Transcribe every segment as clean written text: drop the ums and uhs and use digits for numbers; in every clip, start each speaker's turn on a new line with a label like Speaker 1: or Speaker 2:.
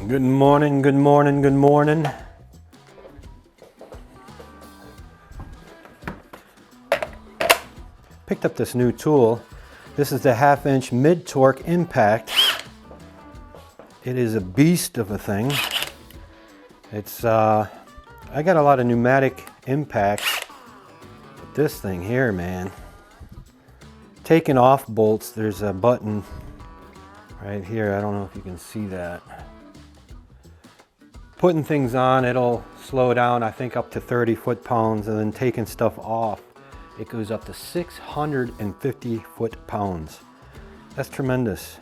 Speaker 1: Good morning, good morning, good morning. Picked up this new tool. This is the 1/2" mid-torque impact. It is a beast of a thing. It's, I got a lot of pneumatic impacts, but this thing here, man. Taking off bolts, there's a button right here. I don't know if you can see that. Putting things on, it'll slow down, I think up to 30 foot-pounds, and then taking stuff off, it goes up to 650 foot-pounds. That's tremendous.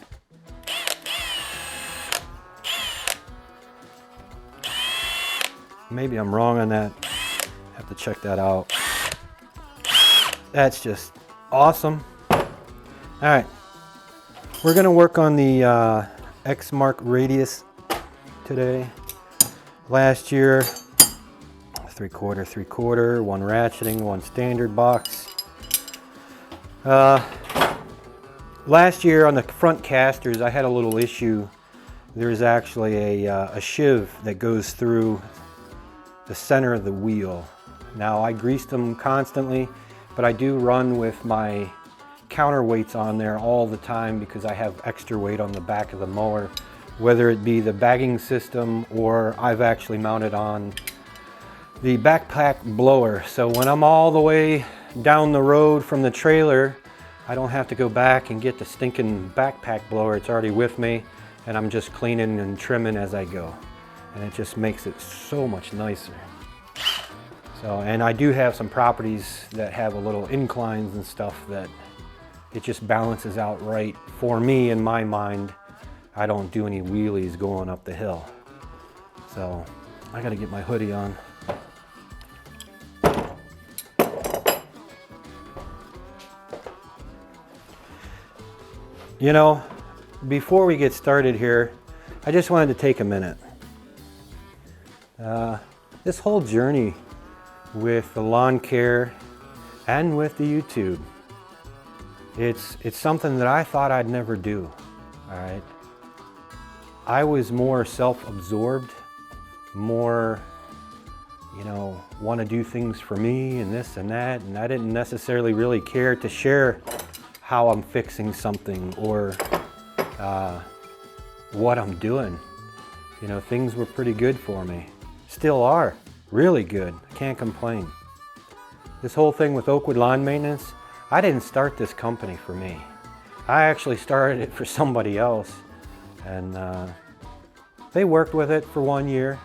Speaker 1: Maybe I'm wrong on that. Have to check that out. That's just awesome. All right, we're gonna work on the Exmark radius today. Last year, 3/4, 3/4, one ratcheting, one standard box. Last year on the front casters, I had a little issue. There's actually a Shiv that goes through the center of the wheel. Now I greased them constantly, but I do run with my counterweights on there all the time because I have extra weight on the back of the mower, whether it be the bagging system or I've actually mounted on the backpack blower. So when I'm all the way down the road from the trailer, I don't have to go back and get the stinking backpack blower. It's already with me, and I'm just cleaning and trimming as I go. And it just makes it so much nicer. So, and I do have some properties that have a little inclines and stuff that it just balances out right for me in my mind. I don't do any wheelies going up the hill. So I gotta get my hoodie on. You know, before we get started here, I just wanted to take a minute. This whole journey with the lawn care and with the YouTube, it's something that I thought I'd never do, all right? I was more self-absorbed, more, you know, want to do things for me and this and that, and I didn't necessarily really care to share how I'm fixing something or what I'm doing. You know, things were pretty good for me. Still are, really good, can't complain. This whole thing with Oakwood Lawn Maintenance, I didn't start this company for me. I actually started it for somebody else, and they worked with it for 1 year,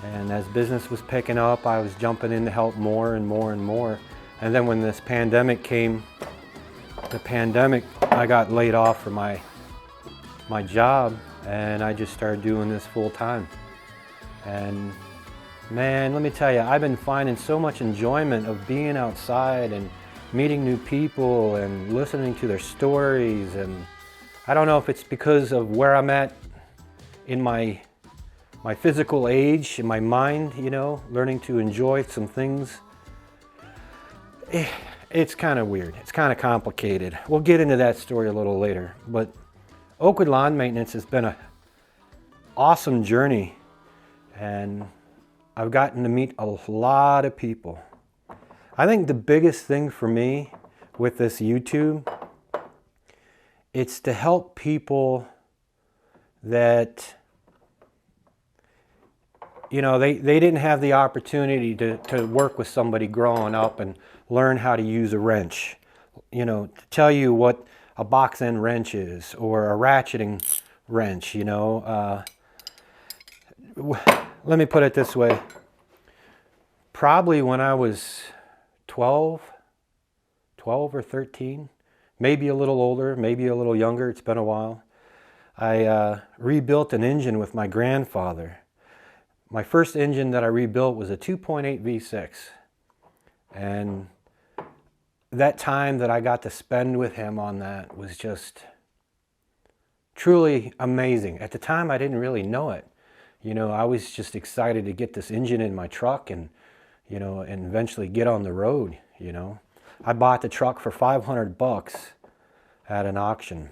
Speaker 1: and as business was picking up, I was jumping in to help more and more and more. And then when this pandemic came, I got laid off from my job, and I just started doing this full time. And man, let me tell you, I've been finding so much enjoyment of being outside and meeting new people and listening to their stories. And I don't know if it's because of where I'm at in my physical age, in my mind, you know, learning to enjoy some things. It's kind of weird. It's kind of complicated. We'll get into that story a little later. But Oakwood Lawn Maintenance has been an awesome journey, and I've gotten to meet a lot of people. I think the biggest thing for me with this YouTube, it's to help people that, you know, they didn't have the opportunity to work with somebody growing up and learn how to use a wrench, you know, to tell you what a box end wrench is or a ratcheting wrench, you know. Let me put it this way. Probably when I was 12 or 13, maybe a little older, maybe a little younger, it's been a while, I rebuilt an engine with my grandfather. My first engine that I rebuilt was a 2.8 V6. And that time that I got to spend with him on that was just truly amazing. At the time, I didn't really know it. You know, I was just excited to get this engine in my truck and, you know, and eventually get on the road, you know. I bought the truck for $500 at an auction.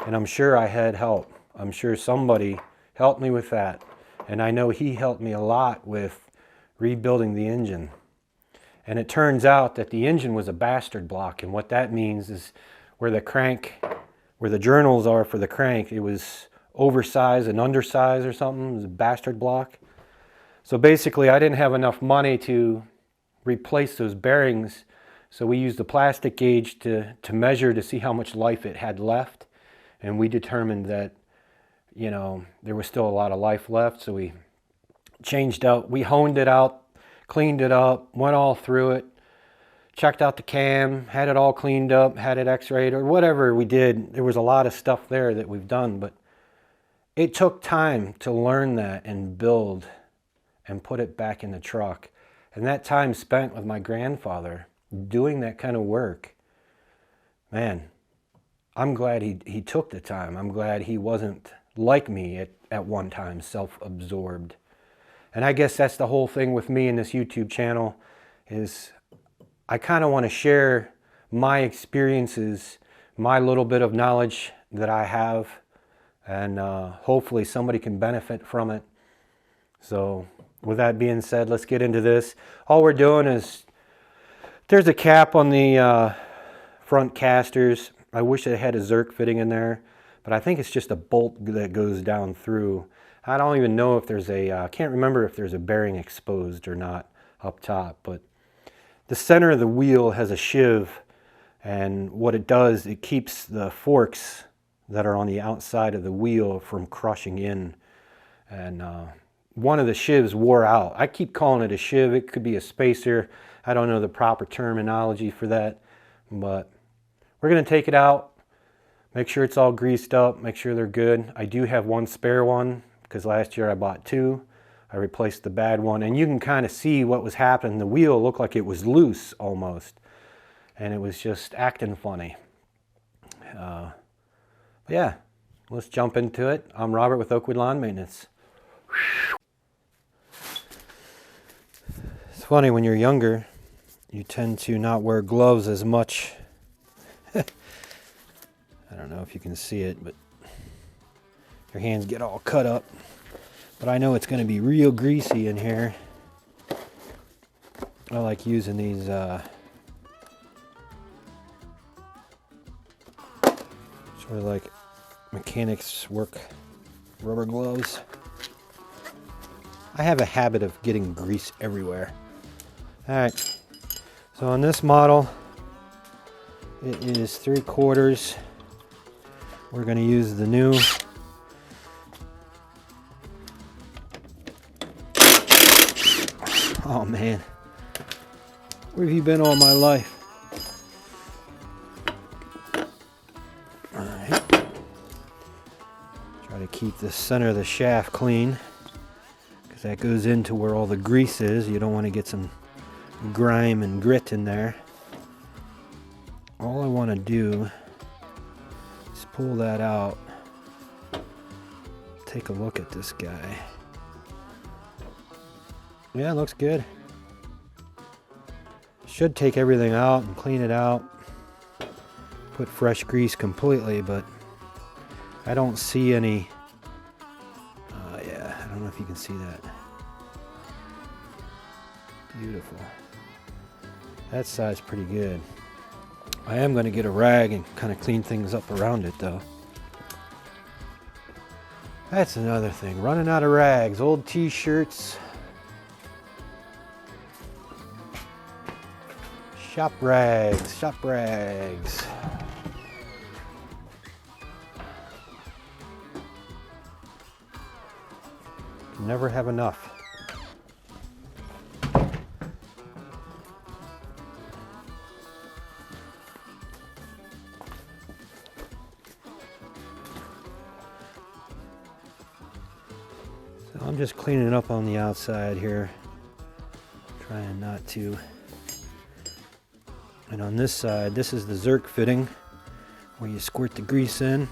Speaker 1: And I'm sure I had help. I'm sure somebody helped me with that. And I know he helped me a lot with rebuilding the engine. And it turns out that the engine was a bastard block. And what that means is where the crank, where the journals are for the crank, it was oversized and undersized or something. It was a bastard block. So basically I didn't have enough money to replace those bearings. So we used a plastic gauge to measure to see how much life it had left. And we determined that, you know, there was still a lot of life left. So we changed out, we honed it out, cleaned it up, went all through it, checked out the cam, had it all cleaned up, had it x-rayed or whatever we did. There was a lot of stuff there that we've done, but it took time to learn that and build and put it back in the truck. And that time spent with my grandfather doing that kind of work, man, I'm glad he took the time. I'm glad he wasn't like me at one time, self-absorbed. And I guess that's the whole thing with me in this YouTube channel is I kind of want to share my experiences, my little bit of knowledge that I have, and hopefully somebody can benefit from it. So with that being said, let's get into this. All we're doing is, there's a cap on the front casters. I wish it had a Zerk fitting in there, but I think it's just a bolt that goes down through. I don't even know if there's a, can't remember if there's a bearing exposed or not up top, but the center of the wheel has a Shiv, and what it does, it keeps the forks that are on the outside of the wheel from crushing in. And one of the shivs wore out. I keep calling it a Shiv. It could be a spacer. I don't know the proper terminology for that, but we're going to take it out, make sure it's all greased up, make sure they're good. I do have one spare one because last year I bought two. I replaced the bad one, and you can kind of see what was happening. The wheel looked like it was loose almost, and it was just acting funny. But yeah, let's jump into it. I'm Robert with Oakwood Lawn Maintenance. It's funny, when you're younger, you tend to not wear gloves as much. I don't know if you can see it, but your hands get all cut up. But I know it's going to be real greasy in here. I like using these sort of like mechanics work rubber gloves. I have a habit of getting grease everywhere. Alright, so on this model, it is 3/4. We're going to use the new oh man, where have you been all my life? Alright, try to keep the center of the shaft clean, because that goes into where all the grease is. You don't want to get some grime and grit in there. All I want to do is pull that out. Take a look at this guy. Yeah, it looks good. Should take everything out and clean it out. Put fresh grease completely, but I don't see any. Yeah, I don't know if you can see that. Beautiful. That side's pretty good. I am going to get a rag and kind of clean things up around it though. That's another thing, running out of rags. Old t-shirts. Shop rags, shop rags. Never have enough. I'm just cleaning up on the outside here, trying not to. And on this side, this is the Zerk fitting, where you squirt the grease in.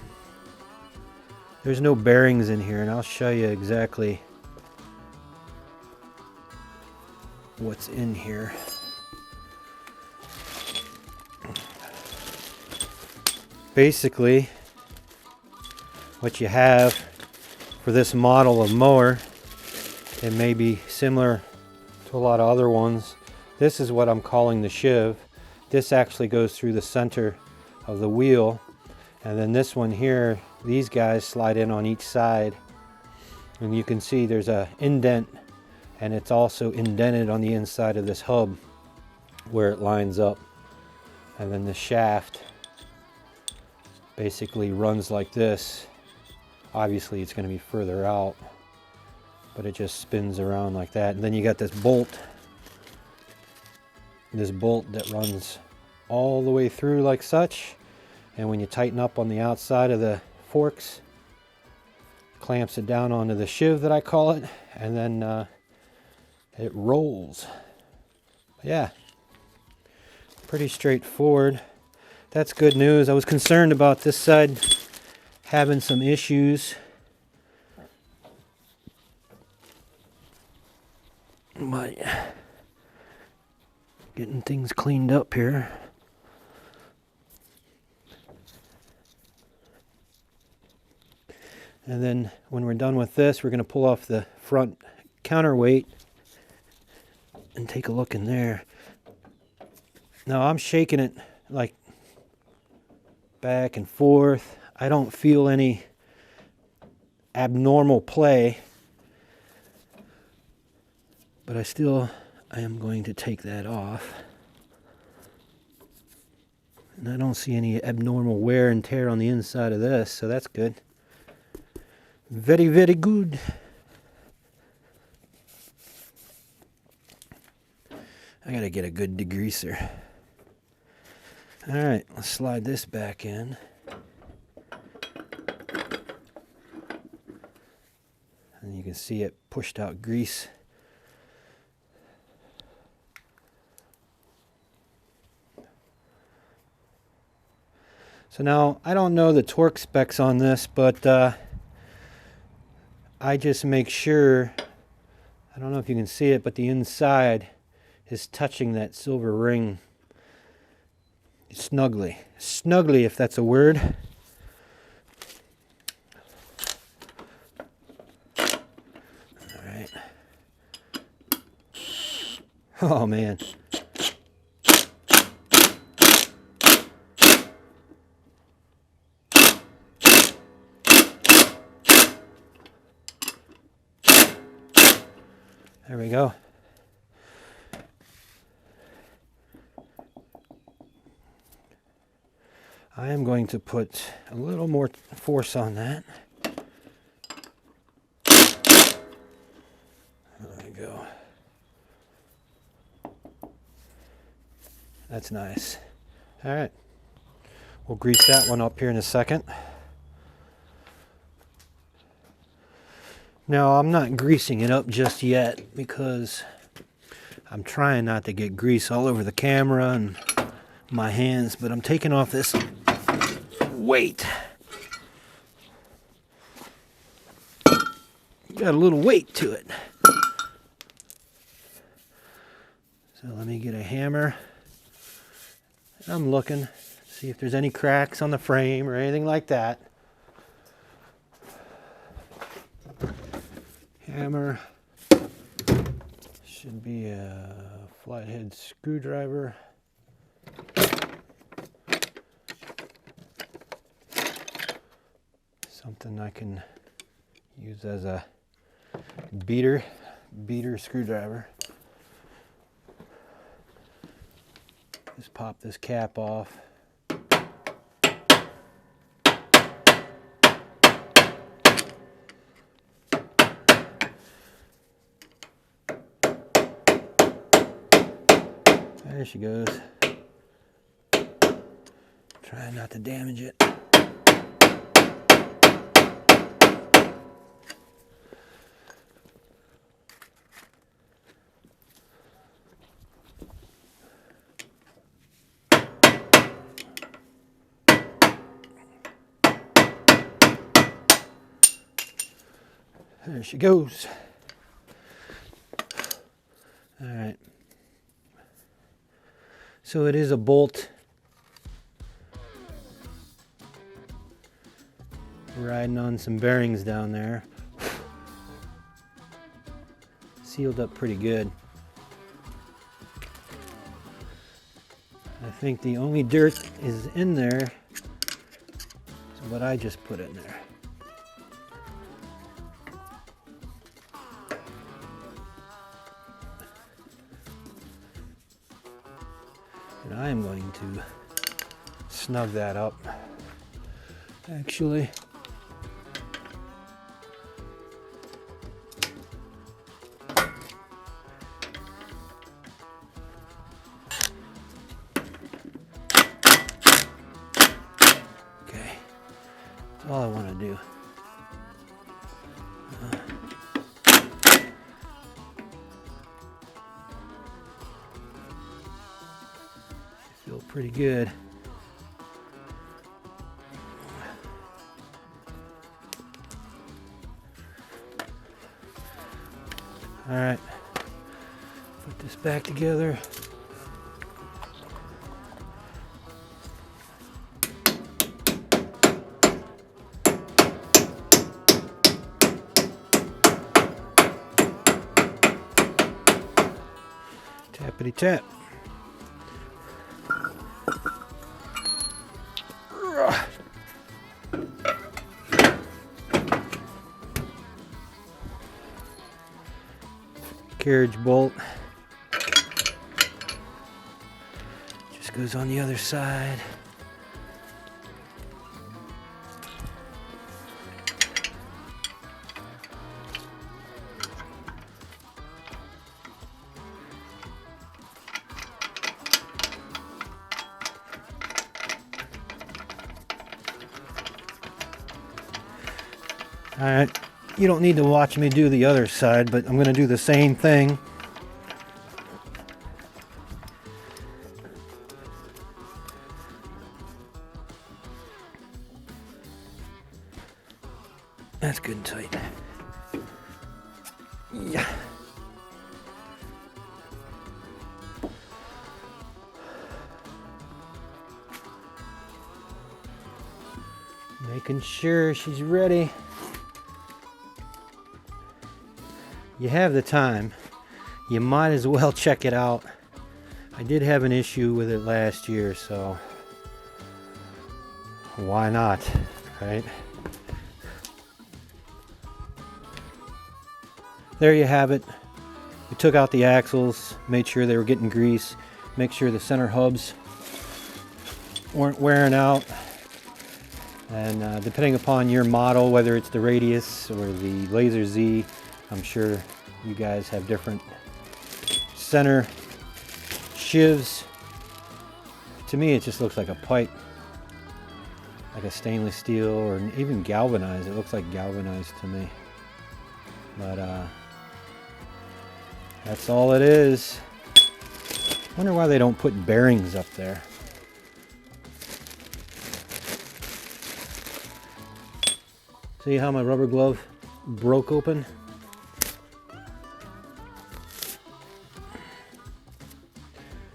Speaker 1: There's no bearings in here, and I'll show you exactly what's in here. Basically, what you have for this model of mower. It may be similar to a lot of other ones. This is what I'm calling the Shiv. This actually goes through the center of the wheel, and then this one here, these guys slide in on each side, and you can see there's a indent, and it's also indented on the inside of this hub where it lines up. And then the shaft basically runs like this. Obviously it's going to be further out, but it just spins around like that. And then you got this bolt that runs all the way through like such, and when you tighten up on the outside of the forks, clamps it down onto the Shiv that I call it, and then it rolls. Yeah, pretty straightforward. That's good news. I was concerned about this side having some issues, but getting things cleaned up here. And then when we're done with this, we're going to pull off the front counterweight and take a look in there. Now I'm shaking it like back and forth. I don't feel any abnormal play, but I am going to take that off. And I don't see any abnormal wear and tear on the inside of this, so that's good. Very, very good. I gotta get a good degreaser. Alright, let's slide this back in. And you can see it pushed out grease. So now, I don't know the torque specs on this, but I just make sure, I don't know if you can see it, but the inside is touching that silver ring snugly. Snugly, if that's a word. Alright. Oh man. There we go. I am going to put a little more force on that. There we go. That's nice. All right. We'll grease that one up here in a second. Now, I'm not greasing it up just yet because I'm trying not to get grease all over the camera and my hands, but I'm taking off this weight. Got a little weight to it. So let me get a hammer. I'm looking, see if there's any cracks on the frame or anything like that. Hammer. Should be a flathead screwdriver. Something I can use as a beater screwdriver. Just pop this cap off. There she goes. Try not to damage it. There she goes. All right. So it is a bolt. Riding on some bearings down there. sealed up pretty good. I think the only dirt is in there is what I just put in there. And I am going to snug that up, actually. Okay, that's all I want to do. Feel pretty good. All right, put this back together. Tappity tap. Carriage bolt just goes on the other side. All right. You don't need to watch me do the other side, but I'm going to do the same thing. That's good and tight. Yeah. Making sure she's ready. You have the time, you might as well check it out. I did have an issue with it last year, so why not, right? There you have it. We took out the axles, made sure they were getting grease, make sure the center hubs weren't wearing out. And depending upon your model, whether it's the Radius or the Laser Z, I'm sure you guys have different center shivs. To me, it just looks like a pipe, like a stainless steel or even galvanized. It looks like galvanized to me. But that's all it is. Wonder why they don't put bearings up there. See how my rubber glove broke open?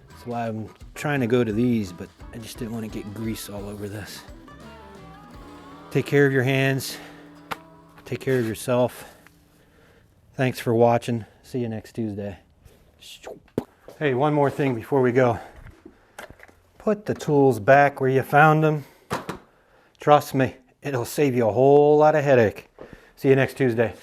Speaker 1: That's why I'm trying to go to these, but I just didn't want to get grease all over this. Take care of your hands. Take care of yourself. Thanks for watching. See you next Tuesday. Hey, one more thing before we go. Put the tools back where you found them. Trust me, it'll save you a whole lot of headache. See you next Tuesday.